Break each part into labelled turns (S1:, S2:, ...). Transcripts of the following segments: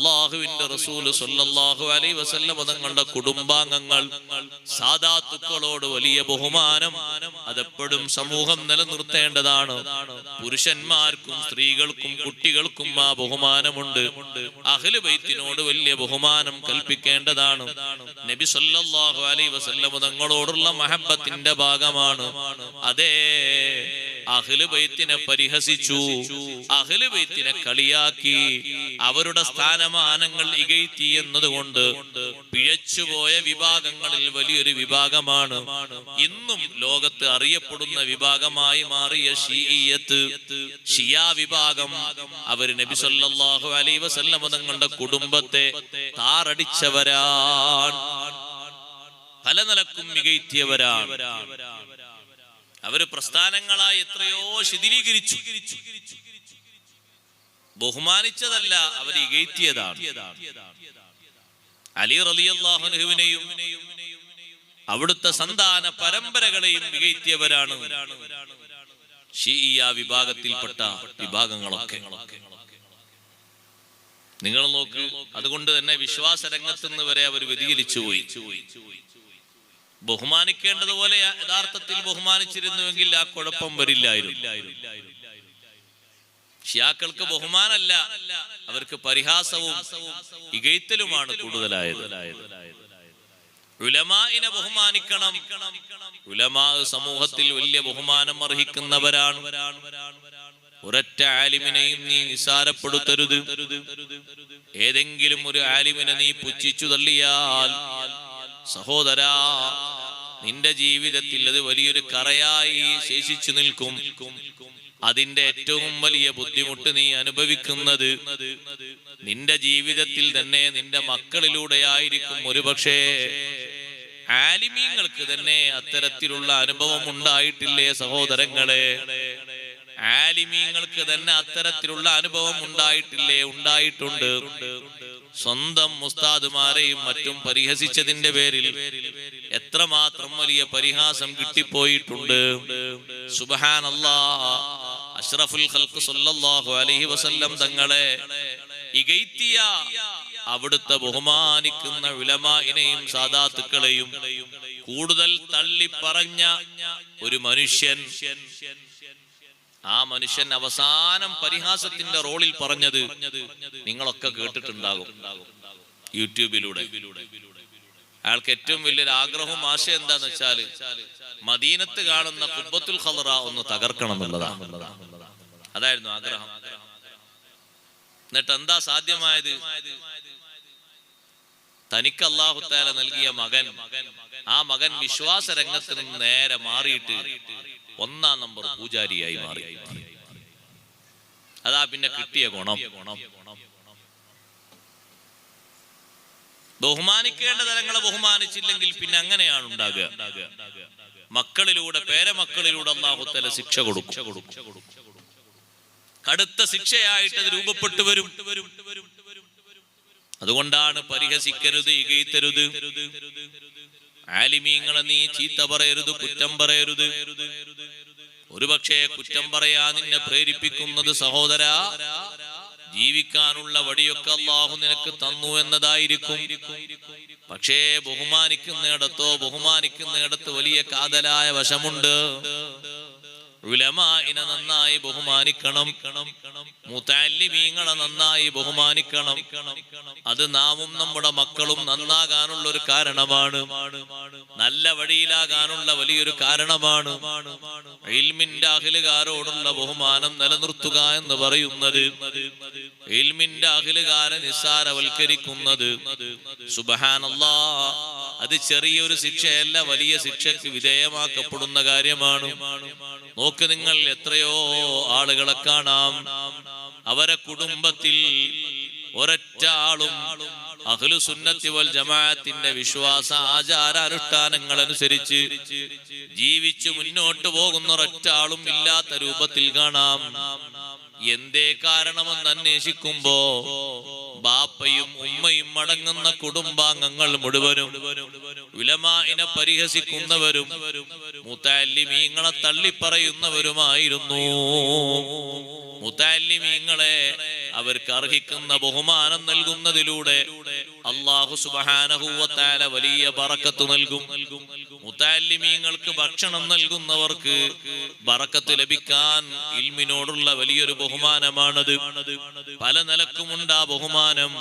S1: അള്ളാഹുവിന്റെ റസൂല് സ്വല്ലല്ലാഹു അലൈഹി വസല്ലം തങ്ങളുടെ കുടുംബാംഗങ്ങൾ, സാദാത്തുക്കളോട് വലിയ ബഹുമാനം അതെപ്പോഴും സമൂഹം നിലനിർത്തേണ്ടതാണ്. പുരുഷന്മാർക്കും സ്ത്രീകൾക്കും കുട്ടികൾക്കും ആ ബഹുമാനമുണ്ട്. അഹ്ലു ബൈത്തിനോട് വലിയ ബഹുമാനം കൽപ്പിക്കേണ്ടതാണ്. നബി സ്വല്ലല്ലാഹു അലൈഹി വസല്ലം തങ്ങളോടുള്ള മഹബ്ബത്തിന്റെ ഭാഗമാണ്. അതേ അഹ്ലു ബൈത്തിനെ പരിഹസിച്ചു, അഹ്ലു ബൈത്തിനെ കളിയാക്കി, അവരുടെ സ്ഥാനമാനങ്ങൾ ഇകഴ്ത്തി എന്നതുകൊണ്ട് പിഴച്ചുപോയ വിഭാഗങ്ങളിൽ വലിയൊരു വിഭാഗമാണ് ഇന്നും ലോകത്ത് അറിയപ്പെടുന്ന വിഭാഗമായി മാറിയ ഷിഈയത്ത്, ഷിയാ വിഭാഗം. അവർ നബി സല്ലല്ലാഹു അലൈഹി വസല്ലം തങ്ങളുടെ കുടുംബത്തെ താറടിച്ചവരാണ്, പല നിലക്കും മികഴ്ത്തിയവരാണ്. അവര് പ്രസ്ഥാനങ്ങളായി എത്രയോ ശിഥിലീകരിച്ചു. ബഹുമാനിച്ചതല്ല, അവർ ഇകഴ്ത്തിയതാണ്. അലി റളിയല്ലാഹു അൻഹുവിനെയും അവിടുത്തെ സന്താന പരമ്പരകളെയും ഇകഴ്ത്തിയവരാണ് ഷിഈയ വിഭാഗത്തിൽപ്പെട്ട വിഭാഗങ്ങളൊക്കെ. നിങ്ങൾ നോക്ക്, അതുകൊണ്ട് തന്നെ വിശ്വാസ രംഗത്ത് നിന്ന് വരെ അവർ വ്യതിചലിച്ചു പോയി. ബഹുമാനിക്കേണ്ടതുപോലെ യഥാർത്ഥത്തിൽ ബഹുമാനിച്ചിരുന്നുവെങ്കിൽ ആ കുഴപ്പം വരില്ലായിരുന്നു. ഷിയാക്കൾക്ക് ബഹുമാനല്ല, അവർക്ക് പരിഹാസവും ഇകഴ്ത്തലുമാണ് കൂടുതലായത്. ഉലമാഇനെ ബഹുമാനിക്കണം. ഉലമാ സമൂഹത്തിൽ വലിയ ബഹുമാനം അർഹിക്കുന്നവരാണ്. ഒരൊറ്റ ആലിമിനെയും നീ നിസാരപ്പെടുത്തരുത്. ഏതെങ്കിലും ഒരു ആലിമിനെ നീ പുച്ഛിച്ചു തള്ളിയാൽ സഹോദരാ, നിന്റെ ജീവിതത്തിൽ അത് വലിയൊരു കറയായി ശേഷിച്ചു നിൽക്കും. അതിന്റെ ഏറ്റവും വലിയ ബുദ്ധിമുട്ട് നീ അനുഭവിക്കുന്നത് നിന്റെ ജീവിതത്തിൽ തന്നെ നിന്റെ മക്കളിലൂടെയായിരിക്കും. ഒരുപക്ഷേ ആലിമീങ്ങൾക്ക് തന്നെ അത്തരത്തിലുള്ള അനുഭവം ഉണ്ടായിട്ടില്ലേ സഹോദരങ്ങളെ? ആലിമീങ്ങൾക്ക് തന്നെ അത്തരത്തിലുള്ള അനുഭവം ഉണ്ടായിട്ടില്ലേ? ഉണ്ടായിട്ടുണ്ട്. സ്വന്തം ഉസ്താദുമാരെയും മറ്റും പരിഹസിച്ചതിന്റെ പേരിൽ എത്രമാത്രം വലിയ പരിഹാസം കിട്ടിപ്പോയിട്ടുണ്ട്. സുബ്ഹാനല്ലാഹ്, അഷ്റഫുൽ ഖൽഖ് സല്ലല്ലാഹു അലൈഹി വസല്ലം തങ്ങളെ ഇകഴ്ത്തിയ, അവിടുത്തെ ബഹുമാനിക്കുന്ന ഉലമാഇനെയും സാദാത്തുക്കളെയും കൂടുതൽ തള്ളി പറഞ്ഞ ഒരു മനുഷ്യൻ, ആ മനുഷ്യൻ അവസാനം പരിഹാസത്തിന്റെ റോളിൽ പറഞ്ഞത് നിങ്ങളൊക്കെ കേട്ടിട്ടുണ്ടാകും യൂട്യൂബിലൂടെ. അയാൾക്ക് ഏറ്റവും വലിയൊരു ആഗ്രഹവും ആശയം എന്താന്ന് വെച്ചാല് മദീനത്ത് കാണുന്ന ഖുബ്ബത്തുൽ ഖളറ ഒന്ന് തകർക്കണം എന്നുള്ളതാണ്. അതായിരുന്നു ആഗ്രഹം. എന്നിട്ട് എന്താ സാധ്യമായത്? തനിക്ക് അല്ലാഹു തആല നൽകിയ മകൻ, ആ മകൻ വിശ്വാസ രംഗത്ത് നിന്ന് നേരെ മാറിയിട്ട് 1-ാം നമ്പർ പൂജാരിയായി മാറി. അതാ പിന്നെ കിട്ടിയ ഗുണം. ബഹുമാനിക്കേണ്ട തലങ്ങളെ ബഹുമാനിച്ചില്ലെങ്കിൽ പിന്നെ അങ്ങനെയാണ് ഉണ്ടാകുക. മക്കളിലൂടെ, പേരമക്കളിലൂടെ അല്ലാഹു തആല ശിക്ഷ കൊടുക്കും. കടുത്ത ശിക്ഷയായിട്ട് അത് രൂപപ്പെട്ടു വരും. അതുകൊണ്ടാണ് പരിഹസിക്കരുത്, ഇകഴ്ത്തരുത്. ആലിമീങ്ങളെ നീ ചീത്ത പറയരുത്, കുറ്റം പറയരുത്. ഒരുപക്ഷെ കുറ്റം പറയാൻ നിന്നെ പ്രേരിപ്പിക്കുന്നത് സഹോദരാ, ജീവിക്കാനുള്ള വഴിയൊക്കെ അല്ലാഹു നിനക്ക് തന്നു എന്നതായിരിക്കും. പക്ഷേ ബഹുമാനിക്കുന്നിടത്ത് വലിയ കാതലായ വശമുണ്ട്. ഉലമാഇനെ നന്നായി ബഹുമാനിക്കണം, മുതഅല്ലിമീങ്ങളെ നന്നായി ബഹുമാനിക്കണം. അത് നാമും നമ്മുടെ മക്കളും നന്നാകാനുള്ള ഒരു കാരണമാണ്, നല്ല വഴിയിലാകാനുള്ള വലിയൊരു കാരണമാണ്. ഇൽമിന്റെ അഹ്ലുകാരോടുള്ള ബഹുമാനം നിലനിർത്തുക എന്ന് പറയുന്നത്, ഇൽമിന്റെ അഹ്ലുകാരെ നിസ്സാരവൽക്കരിക്കുന്നത്, സുബ്ഹാനല്ലാഹ്, അത് ചെറിയൊരു ശിക്ഷയല്ല, വലിയ ശിക്ഷയ്ക്ക് വിധേയമാക്കപ്പെടുന്ന കാര്യമാണ്. നോക്ക് നിങ്ങൾ, എത്രയോ ആളുകളെ കാണാം, അവരെ കുടുംബത്തിൽ ഒരൊറ്റ ആളും അഹ്ലു സുന്നത്തി വൽ ജമാഅത്തിന്റെ വിശ്വാസ ആചാര അനുഷ്ഠാനങ്ങൾ അനുസരിച്ച് ജീവിച്ചു മുന്നോട്ട് പോകുന്ന ഒരൊറ്റ ആളും ഇല്ലാത്ത രൂപത്തിൽ കാണാം. എന്തേ കാരണമെന്ന് അന്വേഷിക്കുമ്പോ ബാപ്പയും ഉമ്മയും അടങ്ങുന്ന കുടുംബാംഗങ്ങൾ മുഴുവനും ഉലമാഇനെ പരിഹസിക്കുന്നവരും മുതഅല്ലിമീങ്ങളെ തള്ളിപ്പറയുന്നവരുമായിരുന്നു. മുതഅല്ലിമീങ്ങളെ അവർക്ക് അർഹിക്കുന്ന ബഹുമാനം നൽകുന്നതിലൂടെ അല്ലാഹു സുബ്ഹാനഹു വ തആല വലിയ ബറക്കത്ത് നൽകും. മുതഅല്ലിമീങ്ങൾക്ക് ഭക്ഷണം നൽകുന്നവർക്ക് ബറക്കത്ത് ലഭിക്കാൻ ഇൽമിനോടുള്ള വലിയൊരു ബഹുമാനമാണത്. പല നിലക്കുമുണ്ട് ആ ബഹുമാനം.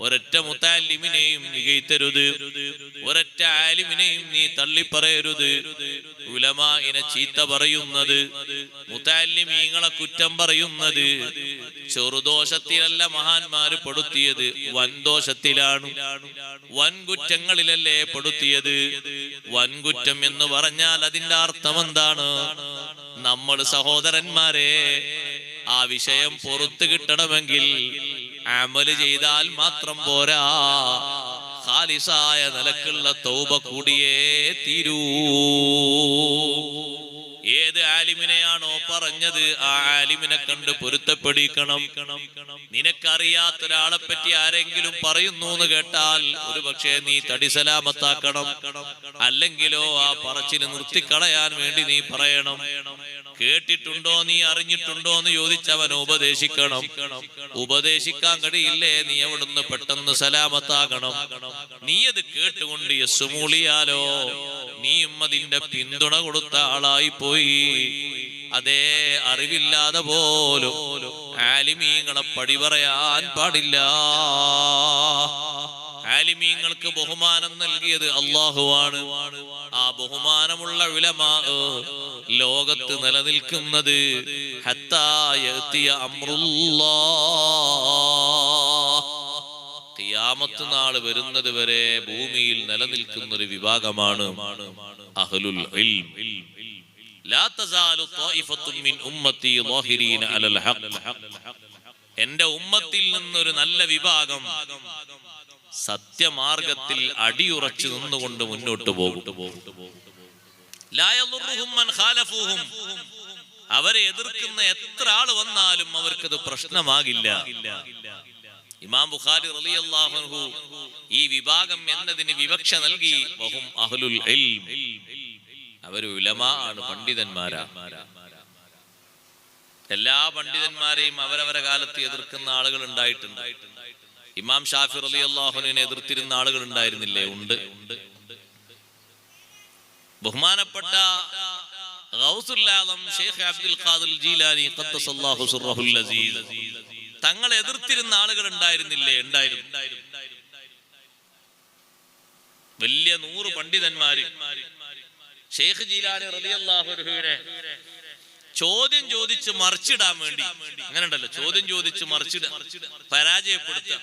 S1: ഒരൊറ്റ മുതഅല്ലിമിനെയും മികയ്ത്തരുത്, ഒരൊറ്റ ആലിമിനെയും നീ തള്ളിപ്പറയരുത്. ഉലമാഇനെ ചീത്ത പറയുന്നത്, മുതഅല്ലിമീങ്ങളെ കുറ്റം പറയുന്നത് ചെറുദോഷത്തിലല്ല മഹാന്മാര് പെടുത്തിയത്, വൻദോഷത്തിലാണ്, വൻകുറ്റങ്ങളിലല്ലേ പെടുത്തിയത്. വൻകുറ്റം എന്ന് പറഞ്ഞാൽ അതിന്റെ അർത്ഥം എന്താണ്? നമ്മൾ സഹോദരന്മാരെ ആ വിഷയം പുറത്തു കിട്ടണമെങ്കിൽ അമല് ചെയ്താൽ മാത്രം പോരാ, ഖാലിസായ നിലക്കുള്ള തൗബ കൂടിയേ തീരൂ. ഏത് ആലിമിനെയാണോ പറഞ്ഞത് ആ ആലിമിനെ കണ്ട് പൊരുത്തപ്പെടിക്കണം. നിനക്കറിയാത്തൊരാളെ പറ്റി ആരെങ്കിലും പറയുന്നു എന്ന് കേട്ടാൽ ഒരു പക്ഷേ നീ തടി സലാമത്താക്കണം, അല്ലെങ്കിലോ ആ പറച്ചിന് നിർത്തിക്കളയാൻ വേണ്ടി നീ പറയണം. കേട്ടിട്ടുണ്ടോ, നീ അറിഞ്ഞിട്ടുണ്ടോ എന്ന് ചോദിച്ചവൻ ഉപദേശിക്കണം. ഉപദേശിക്കാൻ കഴിയില്ലേ, നീ എവിടുന്ന് പെട്ടെന്ന് സലാമത്താകണം. നീ അത് കേട്ടുകൊണ്ട് യെസ് മൂളിയാലോ നീയും അതിന്റെ പിന്തുണ കൊടുത്ത ആളായി പോയി. അതേ, അറിവില്ലാതെ പോലും ആലിമീങ്ങളെ പടി പറയാൻ പാടില്ല. ആലിമീങ്ങൾക്ക് ബഹുമാനം നൽകിയത് അല്ലാഹുവാണ്. ആ ബഹുമാനമുള്ള ഉലമാ ലോകത്ത് നിലനിൽക്കുന്നത് ഹത്താ യഅതിയ അംറുല്ലാഹ്, ഖിയാമത്ത് നാൾ വരുന്നത് വരെ ഭൂമിയിൽ നിലനിൽക്കുന്ന ഒരു വിഭാഗമാണ് അഹ്ലുൽ ഇൽം. ലാ തസാലു ത്വായിഫത്തുൻ മിൻ ഉമ്മത്തി ളാഹിരീന അലൽ ഹഖ്. എന്റെ ഉമ്മത്തിൽ നിന്നൊരു നല്ല വിഭാഗം സത്യമാർഗത്തിൽ അടിയുറച്ചു നിന്നുകൊണ്ട് മുന്നോട്ട് പോകും. ലാ യദുറുഹും മൻ ഖാലഫൂഹും. അവരെ എതിർക്കുന്ന എത്ര ആള് വന്നാലും അവർക്കത് പ്രശ്നമാകില്ല. ഇമാം ബുഖാരി റളിയല്ലാഹു അൻഹു ഈ വിഭാഗം എന്നതിന് വിവക്ഷ നൽകി. വഹും അഹ്ലുൽ ഇൽം. അവർ ഉലമാ ആണ്, പണ്ഡിതന്മാരാ. എല്ലാ പണ്ഡിതന്മാരെയും അവരവരെ കാലത്ത് എതിർക്കുന്ന ആളുകൾ ഉണ്ടായിട്ടുണ്ട്. ഇമാം ഷാഫി റളിയല്ലാഹു അൻഹുവിനെ എതിർത്തിരുന്ന ആളുകൾ ഉണ്ടായിരുന്നില്ലേ? ഉണ്ട്. ബഹുമാനപ്പെട്ട ഗൗസുൽ ആലം ശൈഖ് അബ്ദുൽ ഖാദിർ ജീലാനി ഖദ്ദസല്ലാഹു സിർറഹുൽ അസീസ് തങ്ങളെ എതിർത്തിരുന്ന ആളുകൾ ഉണ്ടായിരുന്നില്ലേ? ഉണ്ടായിരുന്നു. വലിയ 100 പണ്ഡിതന്മാര് ശൈഖ് ജീലാനി റളിയല്ലാഹു അൻഹുവിനെ ചോദ്യം ചോദിച്ച് മറിച്ചിടാൻ വേണ്ടി, അങ്ങനെ ഉണ്ടല്ലോ, ചോദ്യം ചോദിച്ച് മറിച്ചിട, പരാജയപ്പെടുത്തുക,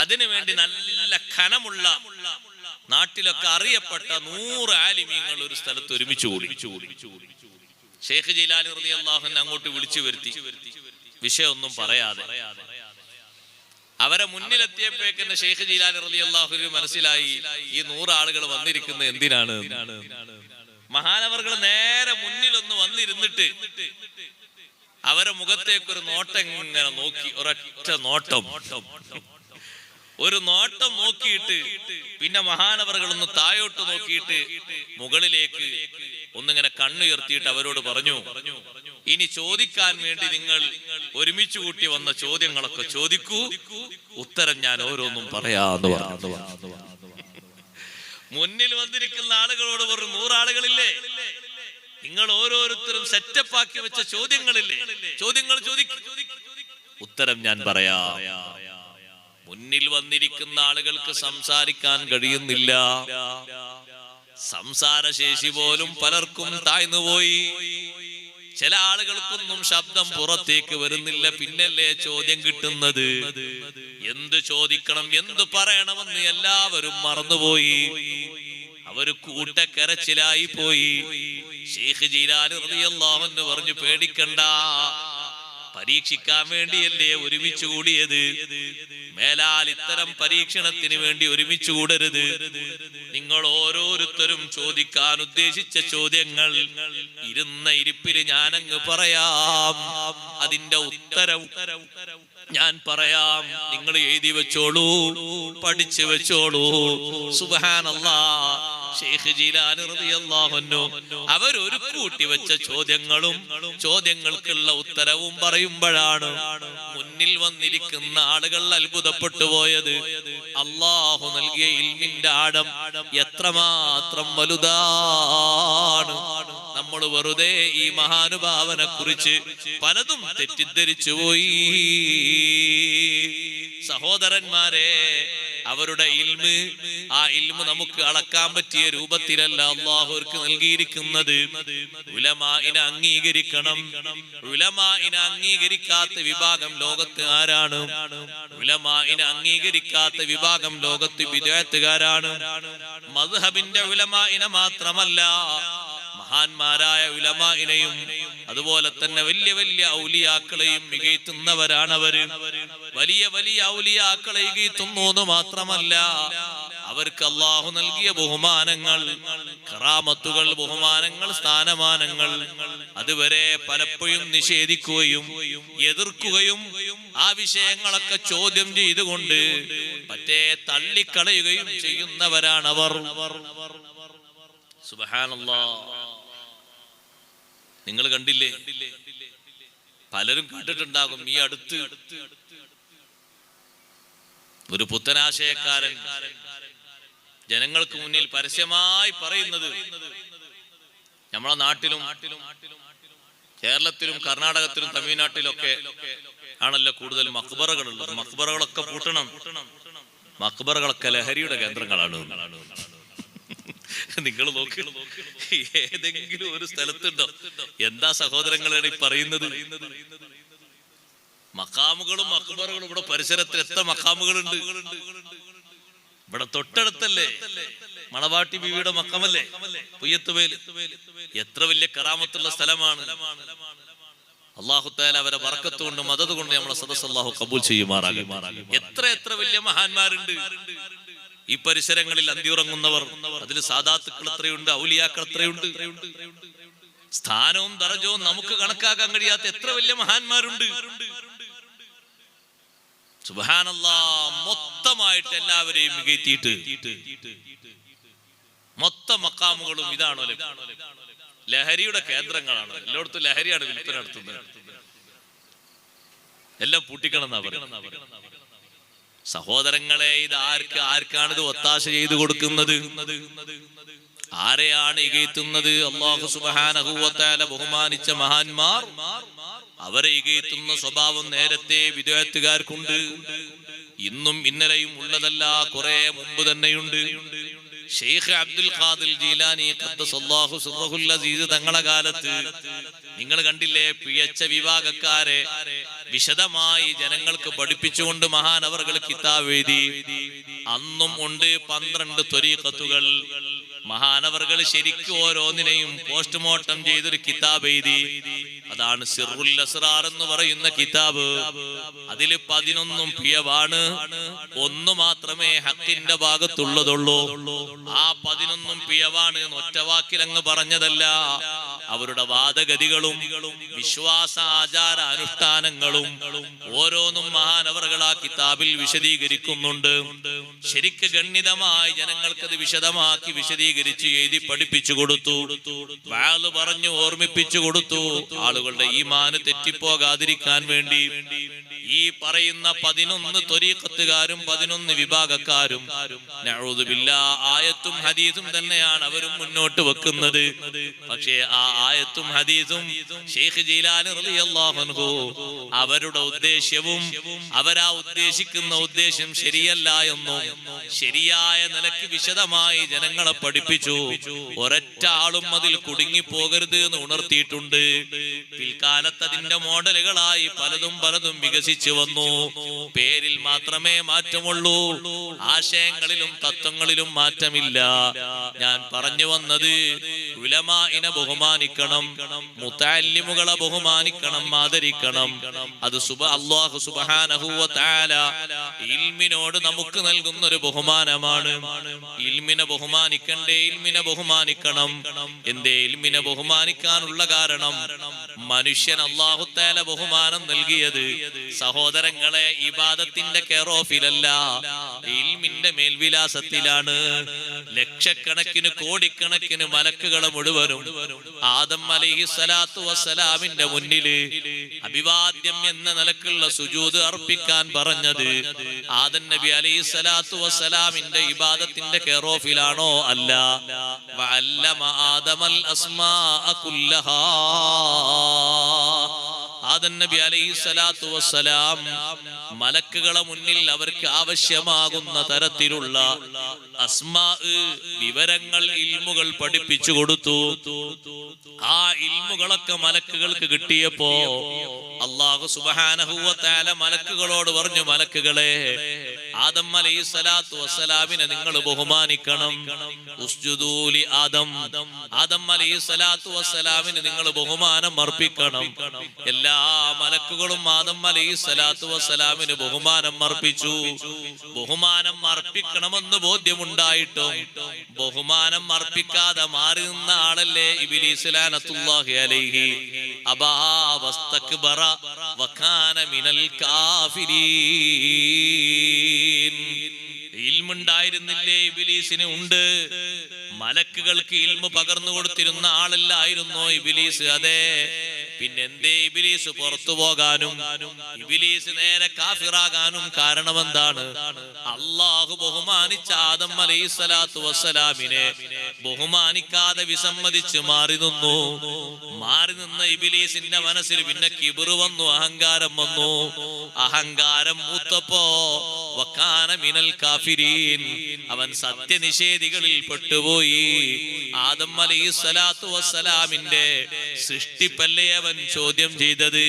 S1: അതിനു വേണ്ടി നല്ല ഖനമുള്ള നാട്ടിലൊക്കെ അറിയപ്പെട്ട 100 ആലിമീങ്ങൾ ഒരു സ്ഥലത്ത് ഒരുമിച്ച് കൂടി. ശൈഖ് ജീലാനി റളിയല്ലാഹു അൻഹു അങ്ങോട്ട് വിളിച്ചു വരുത്തി, വിഷയമൊന്നും പറയാതെ. അവരെ മുന്നിലെത്തിയപ്പോഴേക്ക് ശൈഖ് ജീലാനി റളിയല്ലാഹു അൻഹു മനസ്സിലായി ഈ 100 ആളുകൾ വന്നിരിക്കുന്നത് എന്തിനാണ്. മഹാനവർകൾ നേരെ മുന്നിലൊന്ന് വന്നിരുന്നിട്ട് അവരെ മുഖത്തേക്കൊരു നോട്ടം ഇങ്ങനെ നോക്കി, ഒരൊറ്റ നോട്ടം, ഒരു നോട്ടം നോക്കിയിട്ട് പിന്നെ മഹാനവറുകളൊന്ന് താഴോട്ട് നോക്കിയിട്ട് മുകളിലേക്ക് ഒന്നിങ്ങനെ കണ്ണുയർത്തിയിട്ട് അവരോട് പറഞ്ഞു, ഇനി ചോദിക്കാൻ വേണ്ടി നിങ്ങൾ ഒരുമിച്ച് കൂട്ടി വന്ന ചോദ്യങ്ങളൊക്കെ ചോദിക്കൂ, ഉത്തരം ഞാൻ ഓരോന്നും പറയാന്ന് പറഞ്ഞു. മുന്നിൽ വന്നിരിക്കുന്ന ആളുകളോട് പറഞ്ഞു, 100 ആളുകളില്ലേ, നിങ്ങൾ ഓരോരുത്തരും സെറ്റപ്പ് ആക്കി വെച്ച ചോദ്യങ്ങളില്ലേ, ചോദ്യങ്ങൾ ചോദിക്കും, ഉത്തരം ഞാൻ പറയാം. മുന്നിൽ വന്നിരിക്കുന്ന ആളുകൾക്ക് സംസാരിക്കാൻ കഴിയുന്നില്ല. സംസാരശേഷി പോലും പലർക്കും താഴ്ന്നുപോയി. ചില ആളുകൾക്കൊന്നും ശബ്ദം പുറത്തേക്ക് വരുന്നില്ല. പിന്നല്ലേ ചോദ്യം കിട്ടുന്നത്. എന്ത് ചോദിക്കണം, എന്ത് പറയണമെന്ന് എല്ലാവരും മറന്നുപോയി. അവര് കൂട്ടക്കരച്ചിലായി പോയി. ശൈഖ് ജീലാനി റളിയല്ലാഹു അൻഹു പറഞ്ഞു, പേടിക്കണ്ട, പരീക്ഷിക്കാൻ വേണ്ടിയല്ലേ ഒരുമിച്ച് കൂടിയത്. മേലാൽ ഇത്തരം പരീക്ഷണത്തിന് വേണ്ടി ഒരുമിച്ച് കൂടരുത്. നിങ്ങൾ ഓരോരുത്തരും ചോദിക്കാൻ ഉദ്ദേശിച്ച ചോദ്യങ്ങൾ ഇരുന്ന ഇരിപ്പിൽ ഞാനങ്ങ് പറയാം. അതിന്റെ ഉത്തരം ഞാൻ പറയാം. നിങ്ങൾ എഴുതി വെച്ചോളൂ, പഠിച്ചു വെച്ചോളൂ. സുബ്ഹാനല്ലാഹ്, ശൈഖ് ജീലാനി റളിയല്ലാഹു അൻഹു അവരൊരു കൂട്ടി വെച്ച ചോദ്യങ്ങളും ചോദ്യങ്ങൾക്കുള്ള ഉത്തരവും പറയുമ്പോഴാണ് മുന്നിൽ വന്നിരിക്കുന്ന ആളുകൾ അത്ഭുതപ്പെട്ടു പോയത്. അല്ലാഹു നൽകിയ ഇൽമിന്റെ ആഴം എത്രമാത്രം വലുതാണ്. നമ്മൾ വെറുതെ ഈ മഹാനുഭാവനെ കുറിച്ച് പലതും തെറ്റിദ്ധരിച്ചു പോയി. സഹോദരന്മാരെ, അവരുടെ ഇൽമ്, ആ ഇൽമ് നമുക്ക് അളക്കാൻ പറ്റിയ രൂപത്തിലല്ല അല്ലാഹുർക്ക് നൽകിയിരിക്കുന്നത്. ഉലമാഇനെ അംഗീകരിക്കണം. ഉലമാഇനെ അംഗീകരിക്കാത്ത വിഭാഗം ലോകത്ത് ആരാണ്? ഉലമാഇനെ അംഗീകരിക്കാത്ത വിഭാഗം ലോകത്ത് ബിദ്അത്തുകാരാണ്. മദ്ഹബിന്റെ ഉലമാഇനെ മാത്രമല്ല, മഹാന്മാരായ ഉലമാഇനെയും അതുപോലെ തന്നെ വലിയ വലിയ ഔലിയാക്കളെയും മികയ്ത്തുന്നവരാണവര്. വലിയ വലിയ ഔലിയാക്കളെ ഇകയ്ത്തുന്നു എന്ന് മാത്രമല്ല, അവർക്ക് അല്ലാഹു നൽകിയ ബഹുമാനങ്ങൾ, കറാമത്തുകൾ, ബഹുമാനങ്ങൾ, സ്ഥാനമാനങ്ങൾ അതുവരെ പലപ്പോഴും നിഷേധിക്കുകയും എതിർക്കുകയും ആ വിഷയങ്ങളൊക്കെ ചോദ്യം ചെയ്തുകൊണ്ട് മറ്റേ തള്ളിക്കളയുകയും ചെയ്യുന്നവരാണവർ. സുബ്ഹാനല്ലാഹ്. നിങ്ങൾ കണ്ടില്ലേ, പലരും കണ്ടിട്ടുണ്ടാകും, ഈ അടുത്ത് ഒരു പുത്തനാശയക്കാരൻ ജനങ്ങൾക്ക് മുന്നിൽ പരസ്യമായി പറയുന്നത്, നമ്മളെ നാട്ടിലും കേരളത്തിലും കർണാടകത്തിലും തമിഴ്നാട്ടിലൊക്കെ ആണല്ലോ കൂടുതൽ മഖ്ബറകളുള്ളത്. മഖ്ബറകളൊക്കെ പൂട്ടണം, മഖ്ബറകളൊക്കെ ലഹരിയുടെ കേന്ദ്രങ്ങളാണ്. നിങ്ങൾ നോക്കി, ഏതെങ്കിലും ഒരു സ്ഥലത്തുണ്ടോ? എന്താ സഹോദരങ്ങളാണ് ഈ പറയുന്നത്? മഖാമുകളും മഖ്ബറകളും ഇവിടെ പരിസരത്ത് എത്ര മഖാമുകളുണ്ട്? ഇവിടെ തൊട്ടടുത്തല്ലേ മണവാട്ടി ബീവിയുടെ മഖമല്ലേ പുയ്യത്തുവേൽ. എത്ര വലിയ കറാമത്തുള്ള സ്ഥലമാണ്. അല്ലാഹു തആല അവരെ ബർക്കത്ത് കൊണ്ട് മദദ് കൊണ്ട് നമ്മളെ സദസ്സ് അല്ലാഹു കബൂൽ ചെയ്യുമാറാകട്ടെ. എത്ര എത്ര വലിയ മഹാന്മാരുണ്ട് ഈ പരിസരങ്ങളിൽ അന്തിയുറങ്ങുന്നവർ. അതിൽ സാദാത്തുക്കൾ എത്രയുണ്ട്, ഔലിയാക്കൾ എത്രയുണ്ട്. സ്ഥാനവും ദറജവും നമുക്ക് കണക്കാക്കാൻ കഴിയാത്ത എത്ര വലിയ മഹാന്മാരുണ്ട്. സുബ്ഹാനല്ലാഹ്. മൊത്തമായിട്ട് എല്ലാവരെയും മികയ്ത്തിയിട്ട് മൊത്തം മക്കാമുകളും ഇതാണോ ലഹരിയുടെ കേന്ദ്രങ്ങളാണ്. എല്ലായിടത്തും ലഹരിയാണ് വിൽപ്പന നടത്തുന്നത്. എല്ലാം പൂട്ടിക്കണം എന്നാ പറയുന്നത്. സഹോദരങ്ങളെ, ഇത് ആർക്കാണ് ഇത് ഒത്താശ ചെയ്തു കൊടുക്കുന്നത്? ആരെയാണ് ഇകയ്ത്തുന്നത്? അല്ലാഹു സുബ്ഹാനഹു വ തആല ബഹുമാനിച്ച മഹാന്മാർ, അവരെ ഇകയ്ത്തുന്ന സ്വഭാവം നേരത്തെ വിദ്യാർത്ഥികാർക്കുണ്ട്. ഇന്നും ഇന്നലെയും ഉള്ളതല്ല, കുറെ മുമ്പ് തന്നെയുണ്ട്. ഷെയ്ഖ് അബ്ദുൽ ഖാദിർ ജീലാനി ഖദ്ദസല്ലാഹു സിർറഹുൽ അസീസ് തങ്ങളെ കാലത്ത് നിങ്ങൾ കണ്ടില്ലേ, പിഴച്ച വിഭാഗക്കാരെ വിശദമായി ജനങ്ങൾക്ക് പഠിപ്പിച്ചുകൊണ്ട് മഹാനവർകൾ കിതാബ് എഴുതി. അന്നും ഉണ്ട് 12 ത്വരീഖത്തുകൾ. മഹാനവർകൾ ശരിക്കും ഓരോന്നിനെയും പോസ്റ്റ്മോർട്ടം ചെയ്തൊരു കിതാബ് എഴുതി. അതാണ് സിർറുൽ അസ്റാർ എന്ന് പറയുന്ന കിതാബ്. അതിൽ 11 പിഴവാണ്, 1 മാത്രമേ ഹക്കിന്റെ ഭാഗത്തുള്ളതുള്ളൂ. ആ 11 പിഴവാണ്. ഒറ്റവാക്കിൽ അങ്ങ് പറഞ്ഞതല്ല. അവരുടെ വാദഗതികളും വിശ്വാസ ആചാര അനുഷ്ഠാനങ്ങളും ഓരോന്നും മഹാനവറുകൾ ആ കിതാബിൽ വിശദീകരിക്കുന്നുണ്ട്. ശരിക്ക് ഗണ്യതമായി ജനങ്ങൾക്കത് വിശദമാക്കി വിശദീകരിച്ച് എഴുതി പഠിപ്പിച്ചു കൊടുത്തു. വാള് പറഞ്ഞു ഓർമ്മിപ്പിച്ചു കൊടുത്തു. ആളുകളുടെ ഈമാന് തെറ്റിപ്പോകാതിരിക്കാൻ വേണ്ടി ഈ പറയുന്ന 11 ത്വരീഖത്തുകാരും 11 വിഭാഗക്കാരും നഊദു ബില്ലാഹ് ആയത്തും ഹദീസും തന്നെയാണ് അവരും മുന്നോട്ട് വെക്കുന്നത്. പക്ഷേ ആ ആയത്തും ഹദീസും ശൈഖ് ജീലാനി റളിയല്ലാഹു അൻഹു അവരുടെ ഉദ്ദേശ്യവും അവരാ ഉദ്ദേശിക്കുന്ന ഉദ്ദേശം ശരിയല്ല എന്നും ശരിയായ നിലയ്ക്ക് വിശദമായി ജനങ്ങളെ പഠിപ്പിച്ചു. ഒരൊറ്റ ആളും അതിൽ കുടുങ്ങി പോകരുത് എന്ന് ഉണർത്തിയിട്ടുണ്ട്. പിൽക്കാലത്ത് അതിന്റെ മോഡലുകളായി പലതും വികസിച്ചു വന്നു. പേരിൽ മാത്രമേ മാറ്റമുള്ളൂ, ആശയങ്ങളിലും തത്വങ്ങളിലും മാറ്റമില്ല. ഞാൻ പറഞ്ഞു വന്നത്, ഉലമാഇനെ ബഹുമാനിക്കണം, മുതഅല്ലിമുകളെ ബഹുമാനിക്കണം, ആദരിക്കണം. അത് അല്ലാഹു സുബ്ഹാനഹു വ തആല ഇൽമിനോട് നമുക്ക് നൽകുന്ന ഒരു ബഹുമാനമാണ്. ഇൽമിനെ ബഹുമാനിക്കണ്ടേ, ഇൽമിനെ ബഹുമാനിക്കണം. എന്തേ ഇൽമിനെ ബഹുമാനിക്കാനുള്ള കാരണം? മനുഷ്യൻ അല്ലാഹു തആല ബഹുമാനം നൽകിയത് സഹോദരങ്ങളെ ഇബാദത്തിന്റെ കെയർ ഓഫിലല്ല, ഇൽമിന്റെ മേൽവിലാസത്തിലാണ്. ലക്ഷക്കണക്കിന് കോടിക്കണക്കിന് മലക്കുകളെ മുഴുവനും ആദം അലൈഹിസ്സലാത്തു വസ്സലാമിന്റെ മുന്നില് അഭിവാദ്യം എന്ന നിലക്കുള്ള സുജൂദ് അർപ്പിക്കാൻ പറഞ്ഞത് ആദം നബി അലൈഹിസ്സലാത്തു വസ്സലാമിന്റെ ഇബാദത്തിന്റെ കെയർ ഓഫിലാണോ? അല്ല. വഅല്ലമ ആദമൽ അസ്മാഅ കുല്ലഹാ. ആദം നബി അലൈഹിസ്സലാത്തു വസ്സലാം മലക്കുകളെ മുന്നിൽ അവർക്ക് ആവശ്യമാകുന്ന തരത്തിലുള്ള അസ്മാ വിവരങ്ങൾ, ഇൽമുകൾ പഠിപ്പിച്ചു കൊടുത്തു. ആ ഇൽമുകളൊക്കെ മലക്കുകൾക്ക് കിട്ടിയപ്പോ അല്ലാഹു സുബ്ഹാനഹു വ തആല മലക്കുകളോട് പറഞ്ഞു, മലക്കുകളെ, ആദം അലൈഹിസ്സലാത്തു വസ്സലാമിനെ നിങ്ങൾ ബഹുമാനിക്കണം. ഉസ്ജുദൂ ലി ആദം. ആദം അലൈഹിസ്സലാത്തു വസ്സലാമിന് നിങ്ങൾ ബഹുമാനം അർപ്പിക്കണം. എല്ലാ മലക്കുകളും ആദം അലൈഹിസ്സലാത്തു വസ്സലാമിന് ബഹുമാനം അർപ്പിച്ചു. ബഹുമാനം അർപ്പിക്കണമെന്ന് ബോധ്യമുണ്ടായിട്ടും ബഹുമാനം അർപ്പിക്കാതെ മാറി നിന്ന ആളല്ലേ ഇബ്ലീസ് ലഅനത്തുല്ലാഹി അലൈഹി. അബാ വസ്തക്ബറ വകാന മിനൽ കാഫിരീൻ. ഇൽമുണ്ടായിരുന്നില്ലേ ഇബ്ലീസിന്? ഉണ്ട്. മലക്കുകൾക്ക് ഇൽമു പകർന്നു കൊടുത്തിരുന്ന ആളല്ലായിരുന്നോ ഇബ്ലീസ്? അതെ. പിന്നെന്തേ ഇബ്ലീസ് പുറത്തു പോകാനും ഇബ്ലീസ് നേരെ കാഫിറാകാനും കാരണം എന്താണ്? അല്ലാഹു ബഹുമാനിച്ച ആദം അലൈഹിസ്സലാത്തു വസ്സലാമിനെ ബഹുമാനിക്കാതെ വിസമ്മതിച്ച് മാറി നിന്നു. മാറി നിന്ന ഇബ്ലീസിന്റെ മനസ്സിൽ പിന്നെ കിബ്ർ വന്നു, അഹങ്കാരം വന്നു. അഹങ്കാരം മൂത്തപ്പോ വകാന മിനൽ കാഫിരീൻ, അവൻ സത്യനിഷേധികളിൽ പെട്ടുപോയി. ആദം അലൈഹിസ്സലാത്തു വസ്സലാമിന്റെ സൃഷ്ടിപ്പല്ലേ അവൻ ചോദ്യം ചെയ്തത്.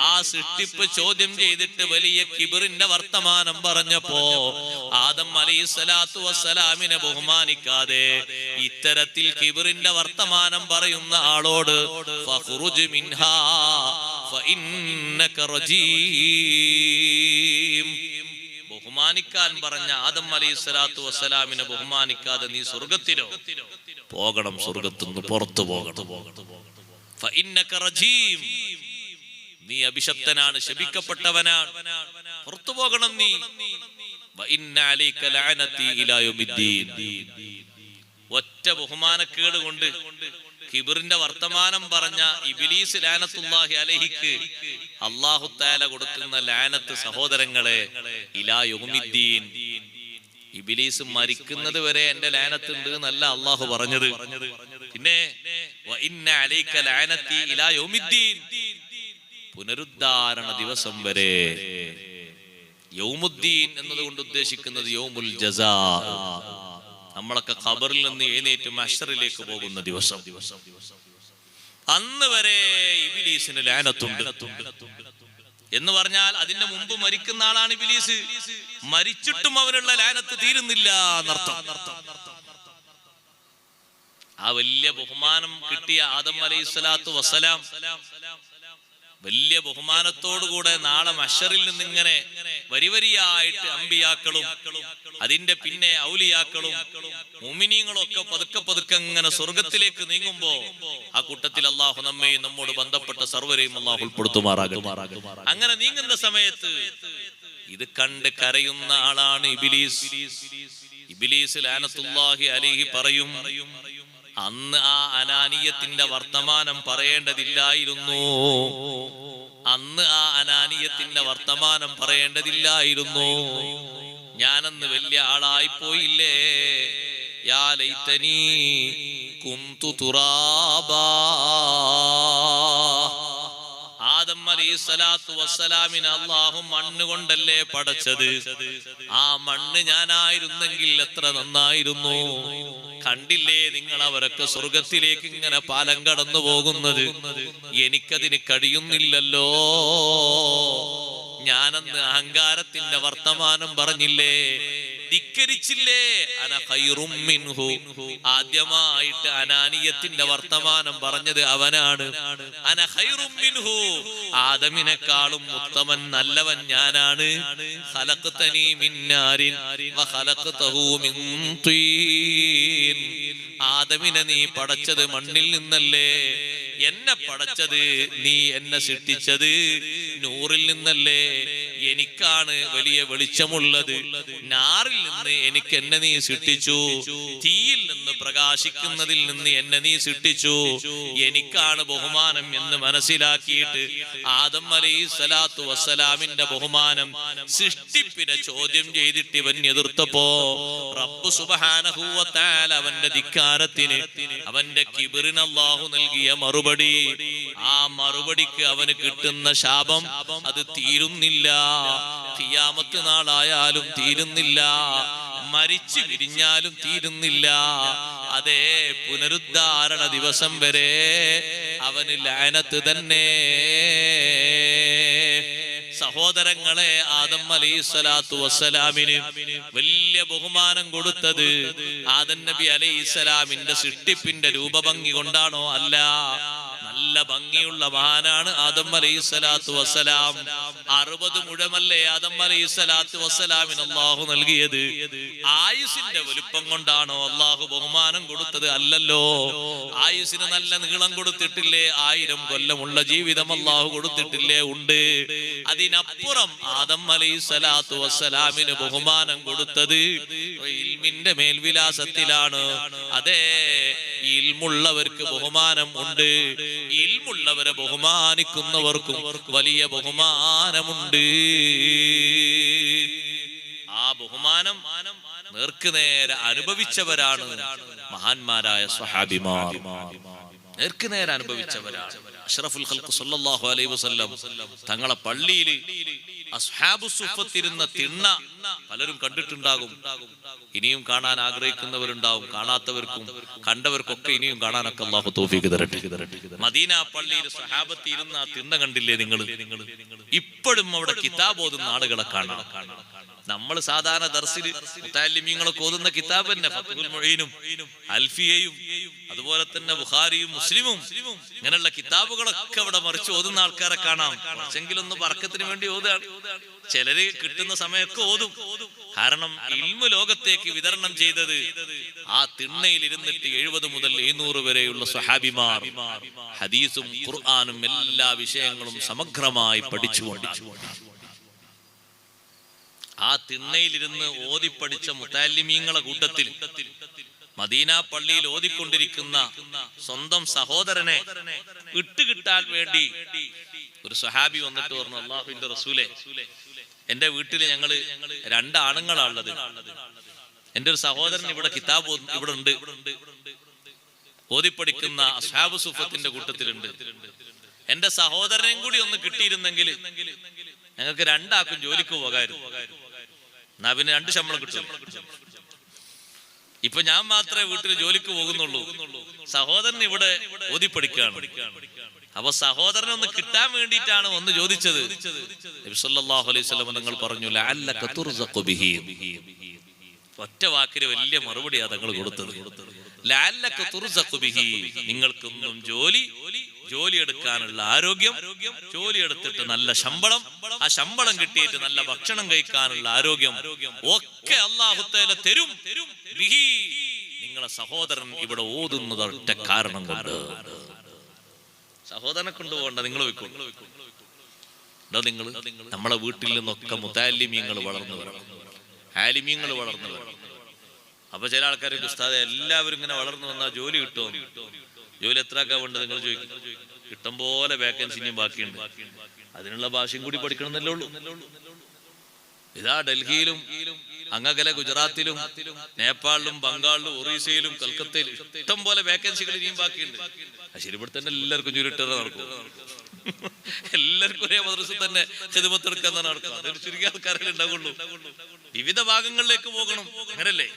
S1: ആ സൃഷ്ടിപ്പ് ചോദ്യം ചെയ്തിട്ട് വലിയ കിബ്റിന്റെ വർത്തമാനം പറഞ്ഞപ്പോ ആദം അലൈഹിസ്സലാത്തു വസ്സലാമിനെ ബഹുമാനിക്കാതെ ഇത്തരത്തിൽ കിബ്റിന്റെ വർത്തമാനം പറയുന്ന ആളോട് ഫഖ്റുജ് മിൻഹാ ഫഇന്നക റജീം, ബഹുമാനിക്കാൻ പറഞ്ഞ ആദം അലൈഹിസ്സലാത്തു വസ്സലാമിനെ ബഹുമാനിക്കാതെ നീ സ്വർഗത്തിലോ പോകണം, സ്വർഗത്തുനിന്ന് പുറത്തു പോകണം. ഫഇന്നക റജീം, നീ അഭിശപ്തനാണ്, ശപിക്കപ്പെട്ടവനാണ്, പുറത്തു പോകണം നീ. വഇന്ന അലൈക ലഅനതി ഇലാ യൗമിദ്ദീൻ. ഒറ്റ ബഹുമാനക്കേട് കൊണ്ട് കിബ്റിന്റെ വർത്തമാനം പറഞ്ഞ ഇബ്ലീസ് ലഅനത്തുല്ലാഹി അലൈഹിക്ക് അല്ലാഹു തആല കൊടുക്കുന്ന ലഅനത്ത് സഹോദരങ്ങളെ ഇലാ യൗമിദ്ദീൻ. ഇബ്ലീസ് മരിക്കുന്നത് വരെ എന്റെ ലഅനത്ത് ഉണ്ട് എന്നല്ല അല്ലാഹു പറഞ്ഞത്. പിന്നെ വഇന്ന അലൈക ലഅനതി ഇലാ യൗമിദ്ദീൻ, പുനരുദ്ധാരണ ദിവസം വരെ. യൗമുദ്ദീൻ എന്നതുകൊണ്ട് ഉദ്ദേശിക്കുന്നത് യൗമുൽ ജസാ, നമ്മളൊക്കെ ഖബറിൽ നിന്ന് എഴുന്നേറ്റ് മഹ്ശറിലേക്ക് പോകുന്ന ദിവസം. അന്ന് വരെ ഇബ്ലീസിന് ലഅനത്തുണ്ട് എന്ന് പറഞ്ഞാൽ അതിന്റെ മുമ്പ് മരിക്കുന്ന ആളാണ് ഇബ്ലീസ്. മരിച്ചിട്ടും അവനുള്ള ലഅനത്ത് തീരുന്നില്ല എന്നർത്ഥം. ആ വലിയ ബഹുമാനം കിട്ടിയ ആദം അലൈഹിസ്സലാത്തു വസ്സലാം വലിയ ബഹുമാനത്തോടുകൂടെ നാളെ മഹ്ശറിൽ നിന്നിങ്ങനെ വരിവരിയായിട്ട് അമ്പിയാക്കളും അതിന്റെ പിന്നെ ഔലിയാക്കളും മുഅ്മിനീങ്ങളും ഒക്കെ പതുക്കെ പതുക്കെ ഇങ്ങനെ സ്വർഗത്തിലേക്ക് നീങ്ങുമ്പോ ആ കൂട്ടത്തിൽ അല്ലാഹു നമ്മെയും നമ്മോട് ബന്ധപ്പെട്ട സർവരെയും അല്ലാഹു ഉൾപ്പെടുത്തുമാറാകട്ടെ. അങ്ങനെ നീങ്ങുന്ന സമയത്ത് ഇത് കണ്ട് കരയുന്ന ആളാണ് ഇബ്ലീസ്. ഇബ്ലീസ് ലഅനത്തുല്ലാഹി അലൈഹി പറയും, അന്ന് ആ അനാനിയത്തിന്റെ വർത്തമാനം പറയേണ്ടതില്ലായിരുന്നു. അന്ന് ആ അനാനിയത്തിന്റെ വർത്തമാനം പറയേണ്ടതില്ലായിരുന്നു. ഞാനന്ന് വലിയ ആളായി പോയില്ലേ. യാ ലൈതനീ കുന്തു തുറാബാ. ആദം അലൈഹിസ്സലാത്തു വസ്സലാമിനെ അല്ലാഹു മണ്ണ് കൊണ്ടല്ലേ പടച്ചത്. ആ മണ്ണ് ഞാനായിരുന്നെങ്കിൽ എത്ര നന്നായിരുന്നു. കണ്ടില്ലേ നിങ്ങൾ അവരൊക്കെ സ്വർഗത്തിലേക്ക് ഇങ്ങനെ പാലം കടന്നു പോകുന്നത്, എനിക്കതിന് കഴിയുന്നില്ലല്ലോ. ഞാനന്ന് അഹങ്കാരത്തിന്റെ വർത്തമാനം പറഞ്ഞില്ലേ. ധിക്കരിച്ചില്ലേ? അന ഖൈറും മിൻഹു. ആദ്യമായിട്ട് അനാനിയത്തിന്റെ വർത്തമാനം പറഞ്ഞത് അവനാണ്. അന ഖൈറും മിൻഹു, ആദമിനെക്കാളും ഉത്തമൻ നല്ലവൻ ഞാനാണ്. ഖലഖ്തനി മിൻ നാരിൻ വ ഖലഖ്തഹു മിൻ തീൻ. ആദമിനെ നീ പടച്ചത് മണ്ണിൽ നിന്നല്ലേ, എന്നെ പടച്ചത്, നീ എന്നെ സൃഷ്ടിച്ചത് നൂറിൽ നിന്നല്ലേ. എനിക്കാണ് വലിയ വെളിച്ചമുള്ളത്. നാറിൽ നിന്ന് എനിക്ക് എന്നെ നീ സൃഷ്ടിച്ചു, തീയിൽ നിന്ന് പ്രകാശിക്കുന്നതിൽ നിന്ന് എന്നെ നീ സൃഷ്ടിച്ചു. എനിക്കാണ് ബഹുമാനം എന്ന് മനസ്സിലാക്കിയിട്ട് ആദം അലൈഹിസ്സലാത്തു വസ്സലാമിന്റെ ബഹുമാനം സൃഷ്ടിപ്പിനെ ചോദ്യം ചെയ്തിട്ട് ഇവൻ എതിർത്തപ്പോ റബ്ബ് സുബ്ഹാനഹു വ തആല അവന്റെ ധിക്കാരത്തിന്, അവന്റെ കിബറിന് അല്ലാഹു നൽകിയ മറുപടി, ആ മറുപടിക്ക് അവന് കിട്ടുന്ന ശാപം അത് തീരുന്നില്ല. ഖിയാമത്ത് നാളായാലും തീരുന്നില്ല, മരിച്ചു വിരിഞ്ഞാലും തീരുന്നില്ല. അതേ പുനരുദ്ധാരണ ദിവസം വരെ അവന് ലഅനത്ത് തന്നെ. സഹോദരങ്ങളെ, ആദം അലൈഹിസ്സലാത്തു വസ്സലാമിന് വലിയ ബഹുമാനം കൊടുത്തത് ആദം നബി അലൈഹിസ്സലാമിന്റെ സൃഷ്ടിപ്പിന്റെ രൂപഭംഗി കൊണ്ടാണോ? അല്ല. നല്ല ഭംഗിയുള്ള മഹാനാണ് ആദം അലൈഹിസ്സലാത്തു വസ്സലാം. 60 മുഴമല്ലേ ആദം അലൈഹിസ്സലാത്തു വസ്സലാമിന് അല്ലാഹു നൽകിയത്? ആയുസിന്റെ വലുപ്പം കൊണ്ടാണോ അല്ലാഹു ബഹുമാനം കൊടുത്തത്? അല്ലല്ലോ. ആയുസിന് നല്ല നീളം കൊടുത്തിട്ടില്ലേ? 1000 കൊല്ലമുള്ള ജീവിതം അല്ലാഹു കൊടുത്തിട്ടില്ലേ? ഉണ്ട്. അതിനപ്പുറം ആദം അലൈഹിസ്സലാത്തു വസ്സലാമിന് ബഹുമാനം കൊടുത്തത് ഇൽമിന്റെ മേൽവിലാസത്തിലാണ്. അതെ, ഇൽമുള്ളവർക്ക് ബഹുമാനം ഉണ്ട്. ഇൽമുള്ളവരെ ബഹുമാനിക്കുന്നവർക്കും വലിയ ബഹുമാനമുണ്ട്. ആ ബഹുമാനം നേർക്കുനേരെ അനുഭവിച്ചവരാണ് മഹാന്മാരായ സ്വഹാബിമാർ. നേർക്കുനേരെ അനുഭവിച്ചവരാണ്. അഷ്റഫുൽ ഖൽഖ് സല്ലല്ലാഹു അലൈഹി വസല്ലം തങ്ങളെ പള്ളിയിൽ അസ്ഹാബു സുഫത്തിരുന്ന തിണ്ണ പലരും കണ്ടിട്ടുണ്ടാകും. ഇനിയും കാണാൻ ആഗ്രഹിക്കുന്നവരുണ്ടാവും. കാണാത്തവർക്കും കണ്ടവർക്കൊക്കെ ഇനിയും കാണാനൊക്കെ അല്ലാഹു തൗഫീഖ് തരട്ടെ. മദീന പള്ളിയിൽ സ്വഹാബത്ത് ഇരുന്ന ആ തിണ്ണ കണ്ടില്ലേ നിങ്ങൾ? ഇപ്പോഴും അവിടെ കിതാബ് ഓതുന്ന ആളുകളെ കാണാം. നമ്മൾ സാധാരണ ദർസിൽ മുതഅല്ലിമീങ്ങളൊക്കെ ഓതുന്ന കിതാബ് തന്നെ ഫത്ഹുൽ മുഈനും അൽഫിയയും അതുപോലെ തന്നെ ബുഖാരിയും മുസ്ലിമും ഇങ്ങനെയുള്ള കിതാബുകളൊക്കെ അവിടെ മറിച്ച് ഓതുന്ന ആൾക്കാരെ കാണാം. കുറച്ചെങ്കിലും ഒന്ന് ബർക്കത്തിന് വേണ്ടി ഓതുകയാണ്. ചിലര് കിട്ടുന്ന സമയമൊക്കെ ഓതും. കാരണം ഇൽമു ലോകത്തേക്ക് വിതരണം ചെയ്തത് ആ തിണ്ണയിൽ ഇരുന്നിട്ട് 70 മുതൽ 700 വരെയുള്ള സ്വഹാബിമാർ ഹദീസും ഖുർആനും എല്ലാ വിഷയങ്ങളും സമഗ്രമായി പഠിച്ചുകൊണ്ട് ആ തിണ്ണയിലിരുന്ന് ഓതിപ്പടിച്ച മുതഅല്ലിമീങ്ങളെ കൂട്ടത്തിൽ മദീന പള്ളിയിൽ ഓതിക്കൊണ്ടിരിക്കുന്ന സ്വന്തം സഹോദരനെ വിട്ടുകിട്ടാൻ വേണ്ടി ഒരു സ്വഹാബി വന്നിട്ട് പറഞ്ഞു, അല്ലാഹുവിന്റെ റസൂലേ, എന്റെ വീട്ടിൽ ഞങ്ങള് 2 ആണുങ്ങളാണുള്ളത്. എന്റെ ഒരു സഹോദരൻ ഇവിടെ കിതാബ് ഇവിടെ ഉണ്ട്, ഓതിപ്പടിക്കുന്ന അസ്ഹാബു സുഫത്തിന്റെ കൂട്ടത്തിലുണ്ട്. എന്റെ സഹോദരനെയും കൂടി ഒന്ന് കിട്ടിയിരുന്നെങ്കിൽ ഞങ്ങൾക്ക് 2 ആൾക്കും ജോലിക്ക് പോകായിരുന്നു. എന്നാ പിന്നെ 2 ശമ്പളം കിട്ടും. ഇപ്പൊ ഞാൻ മാത്രമേ വീട്ടിൽ ജോലിക്ക് പോകുന്നുള്ളൂ, സഹോദരൻ ഇവിടെ ഓതിപ്പടിക്കുകയാണ്. അപ്പൊ സഹോദരനെ ഒന്ന് കിട്ടാൻ വേണ്ടിയിട്ടാണ് ഒന്ന് ചോദിച്ചത്. നബി സല്ലല്ലാഹു അലൈഹി വസല്ലം തങ്ങൾ പറഞ്ഞു, ലഅല്ലക തുർസഖു ബിഹി. ഒറ്റ വാക്കിന് വലിയ മറുപടിയാ തങ്ങൾ കൊടുത്തത്. ലഅല്ലക തുർസഖു ബിഹി, നിങ്ങൾക്കൊന്നും ജോലി എടുക്കാനുള്ള ആരോഗ്യം, ജോലി എടുത്തിട്ട് നല്ല ശമ്പളം, ആ ശമ്പളം കിട്ടിയിട്ട് നല്ല ഭക്ഷണം കഴിക്കാനുള്ള ആരോഗ്യം ഒക്കെ അല്ലാഹു തആല തരും. ബിഹി, നിങ്ങളെ സഹോദരൻ ഇവിടെ ഓതുന്നത് ഒറ്റ കാരണം കൊണ്ട്. സഹോദരനെ കൊണ്ടുപോകണ്ട, നിങ്ങൾ വെക്കോളൂ. നിങ്ങൾ നമ്മളെ വീട്ടിൽ നിന്നൊക്കെ മുതഅല്ലിമീങ്ങൾ വളർന്നു വരണം, ആലിമീങ്ങൾ വളർന്നു വരണം. അപ്പൊ ചില ആൾക്കാർക്ക് ഉസ്താദേ എല്ലാവരും ഇങ്ങനെ വളർന്നു വന്നാൽ ജോലി കിട്ടുമോ? ജോലി എത്ര ആക്കാൻ വേണ്ടത് നിങ്ങൾ ചോദിക്കും. ഇഷ്ടം പോലെ വേക്കൻസി ഇനിയും ബാക്കിയുണ്ട്. അതിനുള്ള ഭാഷയും കൂടി പഠിക്കണമെന്നല്ലേ ഉള്ളൂ. ഇതാ ഡൽഹിയിലും അങ്ങകലെ ഗുജറാത്തിലും നേപ്പാളിലും ബംഗാളിലും ഒറീസയിലും കൽക്കത്തയിലും ഇഷ്ടം പോലെ വേക്കൻസികൾ ഇനിയും ബാക്കിയുണ്ട്. ശരി, ഇവിടെ തന്നെ എല്ലാവർക്കും ജോലി ഇട്ടേ നടക്കും. എല്ലാവർക്കും ഒരേ മദ്രസയിൽ തന്നെ ഖിദ്മത്ത് എടുക്കാൻ നടക്കും. അതൊരു ചുരുങ്ങിയ ആൾക്കാരല്ലേ ഉണ്ടാവുള്ളൂ. വിവിധ ഭാഗങ്ങളിലേക്ക് പോകണം, അങ്ങനല്ലേ?